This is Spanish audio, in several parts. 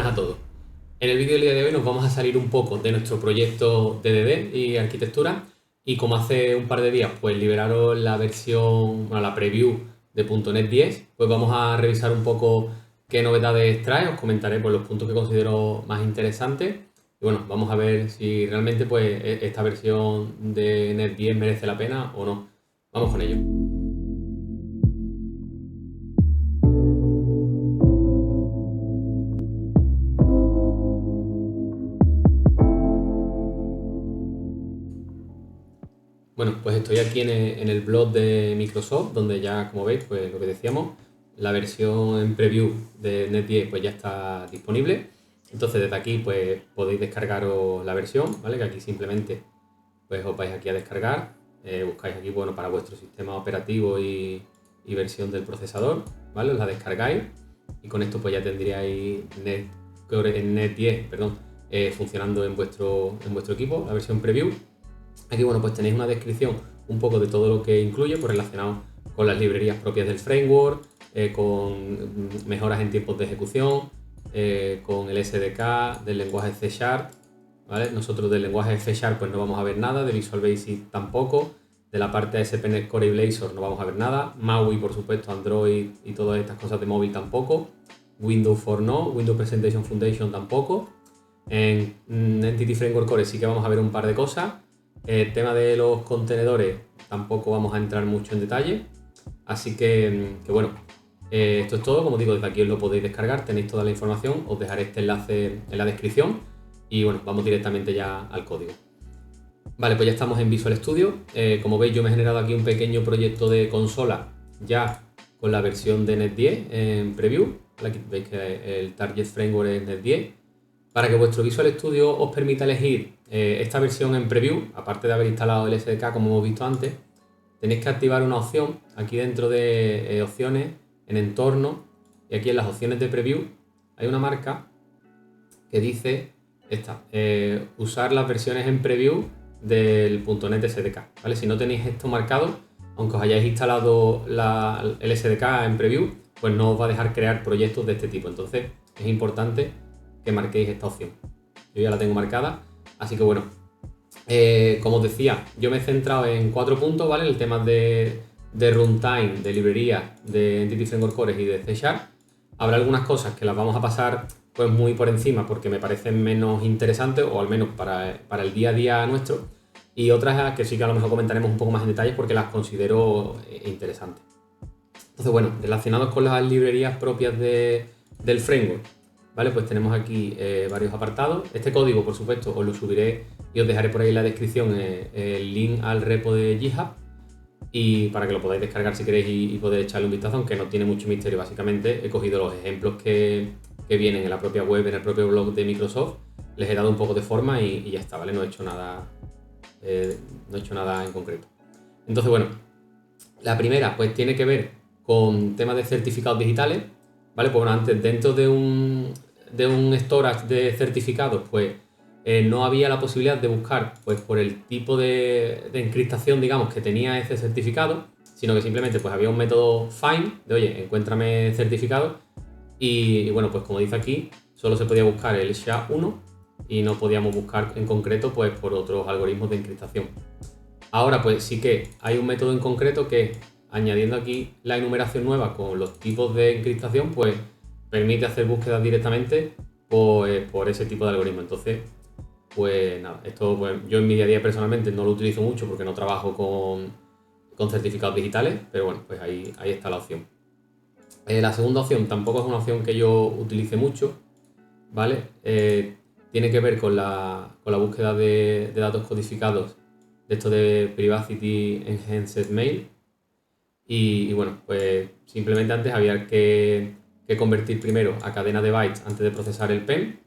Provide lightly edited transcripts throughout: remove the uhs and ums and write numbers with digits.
buenas a todos. En el vídeo del día de hoy nos vamos a salir un poco de nuestro proyecto DDD y arquitectura y como hace un par de días pues liberaron la versión, bueno, la preview de .NET 10, pues vamos a revisar un poco qué novedades trae, os comentaré pues, los puntos que considero más interesantes y bueno, vamos a ver si realmente pues esta versión de NET 10 merece la pena o no. Vamos con ello. Bueno, pues estoy aquí en el blog de Microsoft, donde ya, como veis, pues lo que decíamos, la versión en preview de NET 10 pues ya está disponible. Entonces desde aquí pues podéis descargaros la versión, ¿vale? Que aquí simplemente pues os vais aquí a descargar, buscáis aquí, bueno, para vuestro sistema operativo y versión del procesador, ¿vale? Os la descargáis y con esto pues ya tendríais NET 10, perdón, funcionando en vuestro equipo, la versión preview. Aquí, bueno, pues tenéis una descripción un poco de todo lo que incluye, pues relacionado con las librerías propias del framework, con mejoras en tiempos de ejecución, con el SDK del lenguaje C#, ¿vale? Nosotros del lenguaje C# pues no vamos a ver nada, de Visual Basic tampoco, de la parte ASP.NET Core y Blazor no vamos a ver nada, MAUI por supuesto, Android y todas estas cosas de móvil tampoco, Windows for no, Windows Presentation Foundation tampoco, en Entity Framework Core sí que vamos a ver un par de cosas. El tema de los contenedores tampoco vamos a entrar mucho en detalle, así que bueno, esto es todo. Como digo, desde aquí os lo podéis descargar, tenéis toda la información, os dejaré este enlace en la descripción y bueno, vamos directamente ya al código. Vale, pues ya estamos en Visual Studio. Como veis, yo me he generado aquí un pequeño proyecto de consola ya con la versión de NET 10 en preview. Aquí veis que el Target Framework es NET 10. Para que vuestro Visual Studio os permita elegir esta versión en preview, aparte de haber instalado el SDK como hemos visto antes, tenéis que activar una opción aquí dentro de opciones, en entorno, y aquí en las opciones de preview hay una marca que dice esta, usar las versiones en preview del .NET SDK, ¿vale? Si no tenéis esto marcado, aunque os hayáis instalado el SDK en preview, pues no os va a dejar crear proyectos de este tipo. Entonces es importante que marquéis esta opción. Yo ya la tengo marcada, así que bueno, como os decía, yo me he centrado en 4 puntos, ¿vale? El tema de runtime, de librería, de Entity Framework Core y de C#. Habrá algunas cosas que las vamos a pasar pues muy por encima porque me parecen menos interesantes, o al menos para el día a día nuestro, y otras que sí que a lo mejor comentaremos un poco más en detalle porque las considero interesantes. Entonces, bueno, relacionados con las librerías propias del framework, ¿vale? Pues tenemos aquí varios apartados. Este código, por supuesto, os lo subiré y os dejaré por ahí en la descripción el link al repo de GitHub y para que lo podáis descargar si queréis y poder echarle un vistazo, aunque no tiene mucho misterio. Básicamente he cogido los ejemplos que vienen en la propia web, en el propio blog de Microsoft, les he dado un poco de forma y ya está, ¿vale? No he hecho nada en concreto. Entonces, bueno, la primera pues tiene que ver con temas de certificados digitales, ¿vale? Pues bueno, antes dentro de un storage de certificados, pues no había la posibilidad de buscar pues por el tipo de encriptación, digamos, que tenía ese certificado, sino que simplemente pues había un método find de, oye, encuéntrame certificado y bueno, pues como dice aquí, solo se podía buscar el SHA-1 y no podíamos buscar en concreto pues por otros algoritmos de encriptación. Ahora pues sí que hay un método en concreto que, añadiendo aquí la enumeración nueva con los tipos de encriptación, pues permite hacer búsquedas directamente por ese tipo de algoritmo. Entonces, pues nada, esto pues, yo en mi día a día personalmente no lo utilizo mucho porque no trabajo con certificados digitales, pero bueno, pues ahí está la opción. La segunda opción tampoco es una opción que yo utilice mucho, ¿vale? Tiene que ver con la búsqueda de datos codificados de esto de Privacy Enhanced Mail. Y bueno, pues simplemente antes había que convertir primero a cadena de bytes antes de procesar el PEM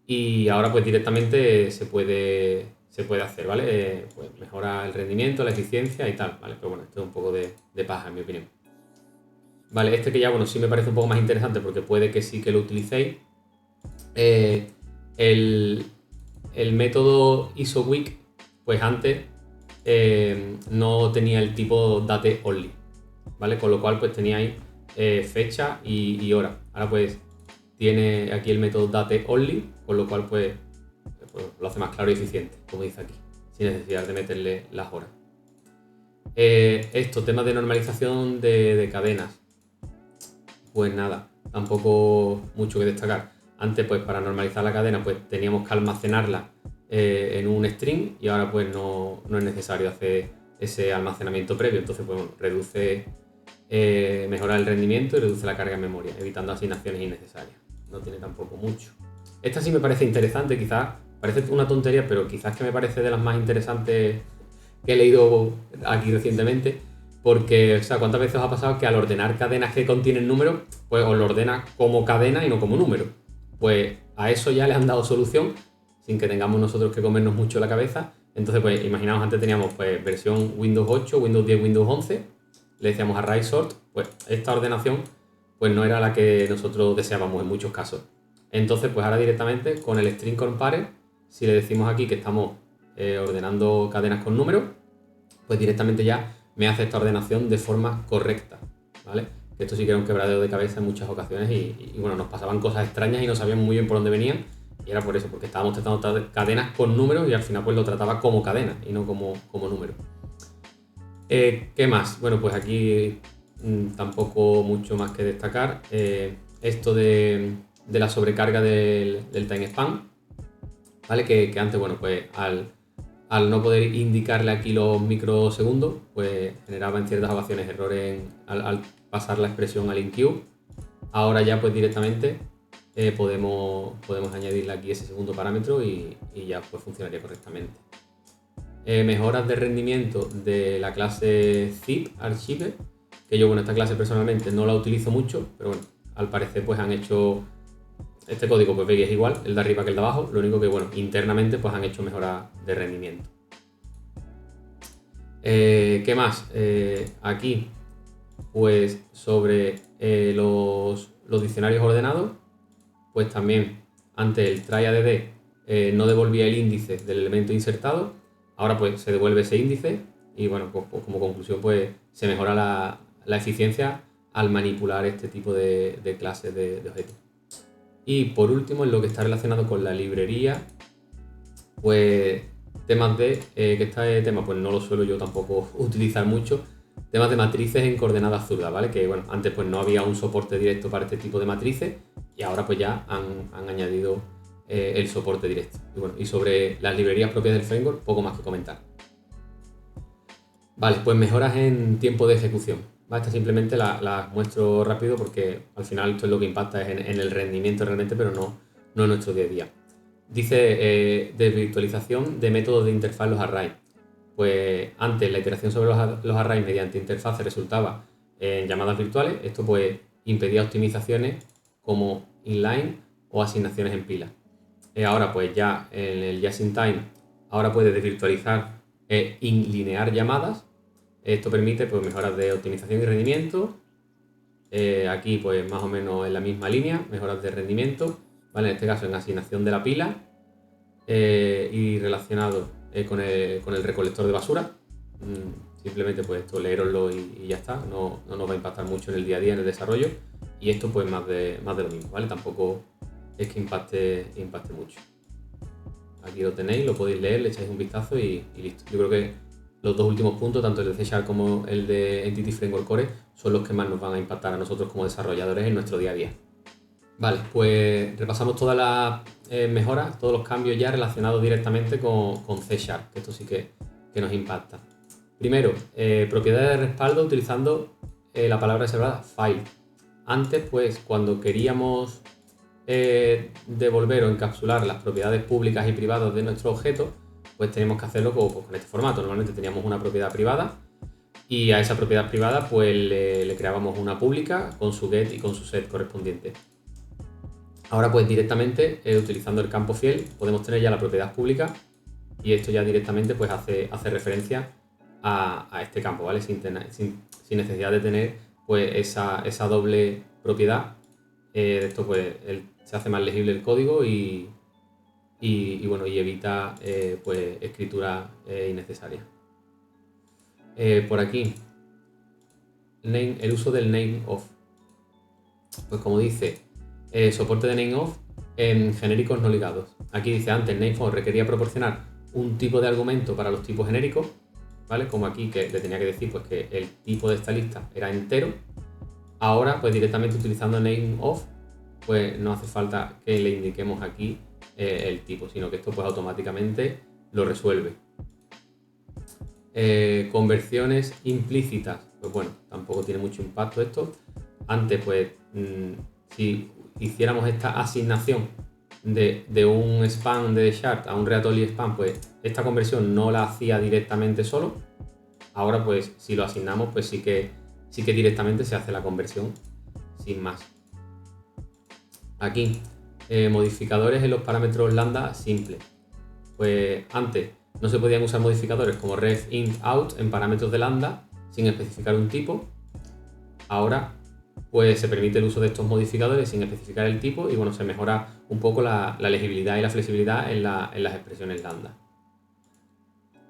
y ahora pues directamente se puede hacer, ¿vale? Pues mejora el rendimiento, la eficiencia y tal, ¿vale? Pero bueno, esto es un poco de paja en mi opinión. Vale, este que ya, bueno, sí me parece un poco más interesante porque puede que sí que lo utilicéis. El método ISOWeek, pues antes no tenía el tipo date only, ¿vale? Con lo cual pues teníais fecha y hora. Ahora pues tiene aquí el método DateOnly, con lo cual pues lo hace más claro y eficiente, como dice aquí, sin necesidad de meterle las horas. Temas de normalización de cadenas. Pues nada, tampoco mucho que destacar. Antes, pues para normalizar la cadena, pues teníamos que almacenarla en un string y ahora pues no es necesario hacer ese almacenamiento previo. Entonces, pues mejora el rendimiento y reduce la carga en memoria, evitando asignaciones innecesarias. No tiene tampoco mucho. Esta sí me parece interesante, quizás parece una tontería, pero quizás que me parece de las más interesantes que he leído aquí recientemente. Porque, o sea, ¿cuántas veces os ha pasado que al ordenar cadenas que contienen números, pues os lo ordena como cadena y no como número? Pues a eso ya le han dado solución, sin que tengamos nosotros que comernos mucho la cabeza. Entonces, pues imaginaos, antes teníamos pues versión Windows 8, Windows 10, Windows 11, le decíamos array sort, pues esta ordenación pues no era la que nosotros deseábamos en muchos casos. Entonces, pues ahora directamente con el string compare, si le decimos aquí que estamos ordenando cadenas con números, pues directamente ya me hace esta ordenación de forma correcta, ¿vale? Esto sí que era un quebradero de cabeza en muchas ocasiones y bueno, nos pasaban cosas extrañas y no sabíamos muy bien por dónde venían, y era por eso, porque estábamos tratando cadenas con números y al final pues lo trataba como cadena y no como número. ¿Qué más? Bueno, pues aquí tampoco mucho más que destacar. Esto de la sobrecarga del time span, ¿vale? Que antes, bueno, pues al no poder indicarle aquí los microsegundos, pues generaba en ciertas ocasiones errores al pasar la expresión al InQ. Ahora ya pues directamente podemos añadirle aquí ese segundo parámetro y ya pues funcionaría correctamente. Mejoras de rendimiento de la clase zip archive, que yo, bueno, esta clase personalmente no la utilizo mucho, pero bueno, al parecer pues han hecho este código, pues veis, es igual el de arriba que el de abajo, lo único que, bueno, internamente pues han hecho mejoras de rendimiento. ¿Qué más? Aquí pues sobre los diccionarios ordenados, pues también antes el try_add no devolvía el índice del elemento insertado, ahora pues se devuelve ese índice y bueno, pues como conclusión pues se mejora la eficiencia al manipular este tipo de clases de objetos. Y por último, en lo que está relacionado con la librería, pues temas de, que este tema pues no lo suelo yo tampoco utilizar mucho, temas de matrices en coordenadas zurdas, ¿vale? Que bueno, antes pues no había un soporte directo para este tipo de matrices y ahora pues ya han añadido el soporte directo. Y bueno, y sobre las librerías propias del framework, poco más que comentar. Vale, pues mejoras en tiempo de ejecución. ¿Vale? Esta simplemente las muestro rápido porque al final esto es lo que impacta es en el rendimiento realmente, pero no en nuestro día a día. Dice desvirtualización de métodos de interfaz los arrays. Pues antes la iteración sobre los arrays mediante interfaces resultaba en llamadas virtuales. Esto pues impedía optimizaciones como inline o asignaciones en pila. Ahora pues ya en el just in time, ahora puedes desvirtualizar e inlinear llamadas. Esto permite pues mejoras de optimización y rendimiento. Aquí pues más o menos en la misma línea, mejoras de rendimiento, ¿vale? En este caso en asignación de la pila y relacionado con el recolector de basura. Simplemente pues esto leeroslo y ya está, no nos va a impactar mucho en el día a día en el desarrollo y esto pues más de lo mismo, ¿vale? Tampoco es que impacte mucho. Aquí lo tenéis, lo podéis leer, le echáis un vistazo y listo. Yo creo que los dos últimos puntos, tanto el de C# como el de Entity Framework Core, son los que más nos van a impactar a nosotros como desarrolladores en nuestro día a día. Vale, pues repasamos todas las mejoras, todos los cambios ya relacionados directamente con C#, que esto sí que nos impacta. Primero, propiedades de respaldo utilizando la palabra reservada file. Antes, pues, cuando queríamos devolver o encapsular las propiedades públicas y privadas de nuestro objeto, pues teníamos que hacerlo con este formato. Normalmente teníamos una propiedad privada y a esa propiedad privada pues le creábamos una pública con su get y con su set correspondiente. Ahora pues directamente utilizando el campo fiel podemos tener ya la propiedad pública y esto ya directamente pues hace referencia a este campo, ¿vale? Sin necesidad de tener pues esa doble propiedad. De esto pues se hace más legible el código y bueno, y evita pues escritura innecesaria. Por aquí, el uso del name of. Pues como dice, soporte de nameoff en genéricos no ligados. Aquí dice antes nameoff requería proporcionar un tipo de argumento para los tipos genéricos, ¿vale? Como aquí que le tenía que decir pues que el tipo de esta lista era entero. Ahora pues directamente utilizando nameoff pues no hace falta que le indiquemos aquí el tipo, sino que esto pues automáticamente lo resuelve. Conversiones implícitas, pues bueno, tampoco tiene mucho impacto esto. Antes pues si hiciéramos esta asignación de un span de shard a un read only span, pues esta conversión no la hacía directamente solo. Ahora pues si lo asignamos pues sí que directamente se hace la conversión sin más. Aquí modificadores en los parámetros lambda simples. Pues antes no se podían usar modificadores como ref, int, out en parámetros de lambda sin especificar un tipo. Ahora pues se permite el uso de estos modificadores sin especificar el tipo y bueno, se mejora un poco la legibilidad y la flexibilidad en las expresiones lambda.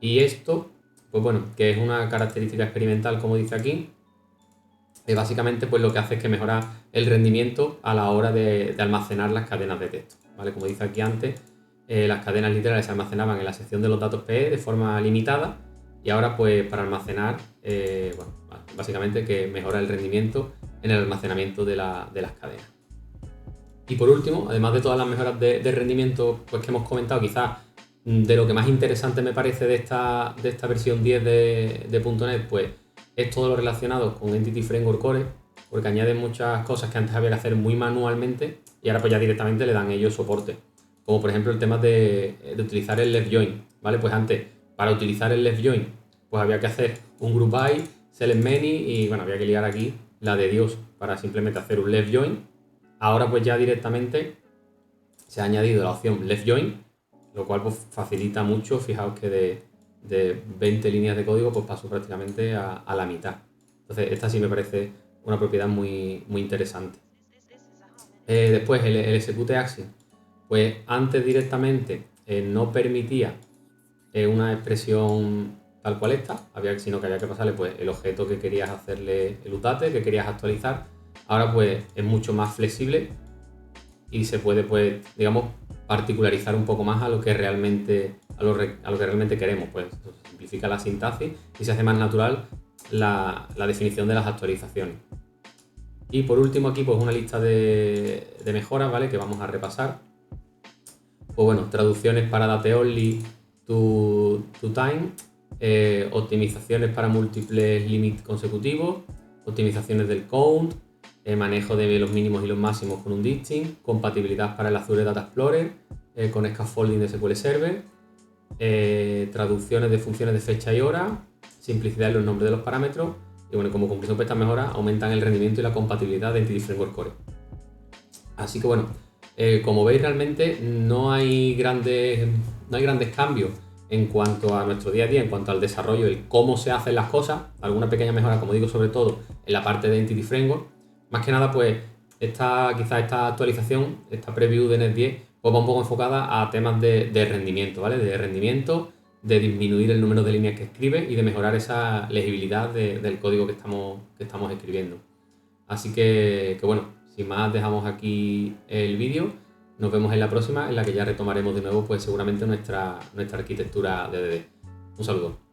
Y esto, pues bueno, que es una característica experimental como dice aquí, básicamente pues lo que hace es que mejora el rendimiento a la hora de almacenar las cadenas de texto, ¿vale? Como dice aquí antes, las cadenas literales se almacenaban en la sección de los datos PE de forma limitada y ahora pues para almacenar, bueno, básicamente que mejora el rendimiento en el almacenamiento de las cadenas. Y por último, además de todas las mejoras de rendimiento pues, que hemos comentado, quizás de lo que más interesante me parece de esta versión 10 de .NET, pues es todo lo relacionado con Entity Framework Core, porque añaden muchas cosas que antes había que hacer muy manualmente y ahora pues ya directamente le dan ellos soporte. Como por ejemplo el tema de utilizar el left join, ¿vale? Pues antes, para utilizar el left join, pues había que hacer un group by, select many y bueno, había que liar aquí la de Dios para simplemente hacer un left join. Ahora pues ya directamente se ha añadido la opción left join, lo cual pues facilita mucho. Fijaos que de 20 líneas de código pues paso prácticamente a la mitad. Entonces esta sí me parece una propiedad muy interesante. Después el execute action, pues antes directamente no permitía una expresión tal cual esta, sino que había que pasarle pues el objeto que querías hacerle el utate, que querías actualizar. Ahora pues es mucho más flexible y se puede pues digamos particularizar un poco más a lo que realmente queremos, pues simplifica la sintaxis y se hace más natural la definición de las actualizaciones. Y por último aquí pues una lista de mejoras, ¿vale? Que vamos a repasar. Pues bueno, traducciones para date only to time, optimizaciones para múltiples límites consecutivos, optimizaciones del count, manejo de los mínimos y los máximos con un distinct, compatibilidad para el Azure Data Explorer con scaffolding de SQL Server, traducciones de funciones de fecha y hora, simplicidad en los nombres de los parámetros y bueno, como conclusión pues estas mejoras aumentan el rendimiento y la compatibilidad de Entity Framework Core. Así que bueno, como veis realmente no hay grandes cambios en cuanto a nuestro día a día, en cuanto al desarrollo, el cómo se hacen las cosas, alguna pequeña mejora, como digo, sobre todo en la parte de Entity Framework. Más que nada, pues quizás esta actualización, esta preview de Net 10, pues va un poco enfocada a temas de rendimiento, ¿vale? De rendimiento, de disminuir el número de líneas que escribe y de mejorar esa legibilidad del código que estamos escribiendo. Así que bueno, sin más dejamos aquí el vídeo. Nos vemos en la próxima, en la que ya retomaremos de nuevo pues seguramente nuestra arquitectura de DDD. Un saludo.